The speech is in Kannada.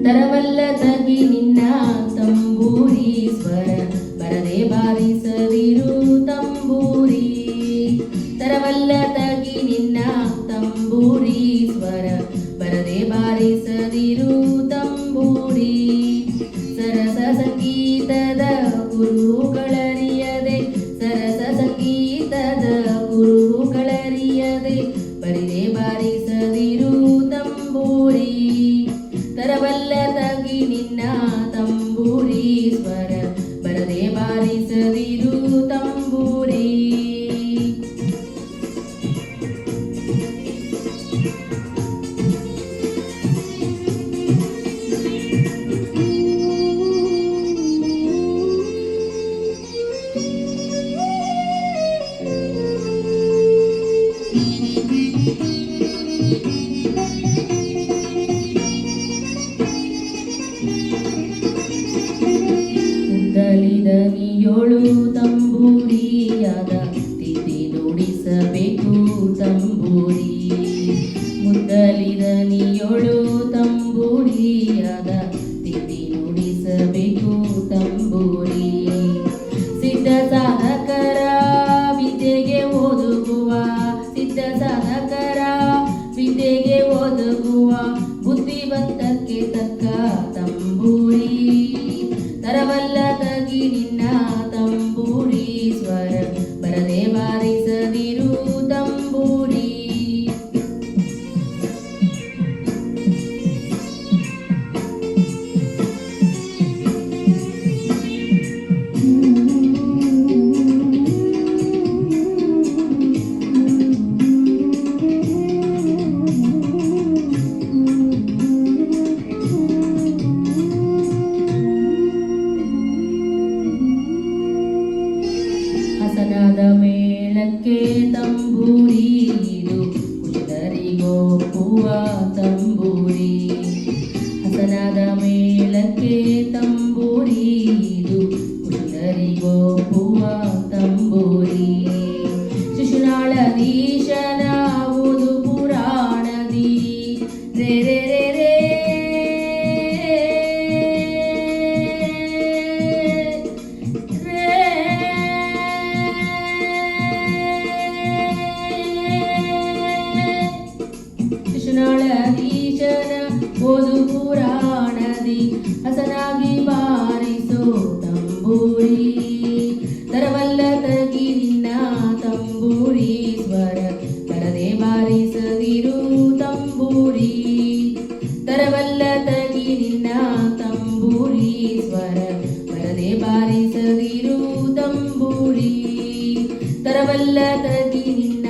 ತರವಲ್ಲದಗಿ ನಿನ್ನ ತಂಬೂರಿ ಸ್ವರ ಬರದೆ ಬಾರಿಸದಿರು ತಂಬೂರಿ. ತರವಲ್ಲದಗಿ ನಿನ್ನ ತಂಬೂರಿ ಸ್ವರ ಬರದೆ ಬಾರಿಸದಿರು ತಂಬೂರಿ. ಸರಸ ಸಂಗೀತದ ಗುರುಗಳರಿಯದೆ ಸರಸ ಸಂಗೀತದ ಗುರುಗಳರಿಯದೆ ಬರಿದೆ ಬಾರಿಸದಿರು ತಂಬೂರಿ. ತರವಲ್ಲದಗಿ ನಿನ್ನ ತಂಬೂರಿ ಸ್ವರ ಬರದೆ ಬಾರಿಸದಿರು ತಂಬೂರಿ. ದನಿಯೋಳು ತಂಬೂರಿಯಾದ ತಿಥಿ ನುಡಿಸಬೇಕು ತಂಬೂರಿ. ಮುದ್ದಲಿದನಿಯೋಳು ತಂಬೂರಿಯಾದ ತಿಥಿ ನುಡಿಸಬೇಕು ತಂಬೂರಿ. ಸಿದ್ಧ ಸಾಧಕರ ವಿದ್ಯೆಗೆ ಒದಗುವ ಸಿದ್ಧ ಸಾಧಕರ ವಿದ್ಯೆಗೆ ಒದಗುವ ಬುದ್ಧಿವಂತಕ್ಕೆ ತಕ್ಕ ತಂಬೂರಿ. ತರವಲ್ಲದಗಿ ನಿನ್ನ ತಂಬೂರಿ ಸ್ವರ ಬರದೆ ಬಾರಿಸದಿರು ತಂಬೂರಿ. ಹಸನದ ಮೇಳಕ್ಕೆ ತಂಬೂರಿ ಇದು ಕುಶಲರಿಗೊಪ್ಪುವ ತಂಬೂರಿ. ಹಸನದ ಮೇಳಕ್ಕೆ ತಂಬೂರಿ ಇದು ಕುಶಲರಿಗೊಪ್ಪುವ ತಂಬೂರಿ. ಶಿಶುನಾಳಧೀಶನ ಓದು ಪುರಾಣದಿ ರೇ ರೇ ರೇ ರೇ ಶಿಶುನಾಳಧೀಶನ ಓದು ಪುರಾಣದಿ ಹಸನಾಗಿ ಬಾರಿಸೋ ತಂಬೂರಿ. ತರವಲ್ಲದಗಿ ನಿನ್ನ ತಂಬೂರಿ ಸ್ವರ ಬರದೆ ಬಾರಿಸದಿರು ತಂಬೂರಿ. ತರವಲ್ಲದಗಿ ನಿನ್ನ ತಂಬೂರಿ ಸ್ವರ ಬರದೆ ಬಾರಿಸದಿರು ತಂಬೂರಿ. ತರವಲ್ಲದಗಿ ನಿನ್ನ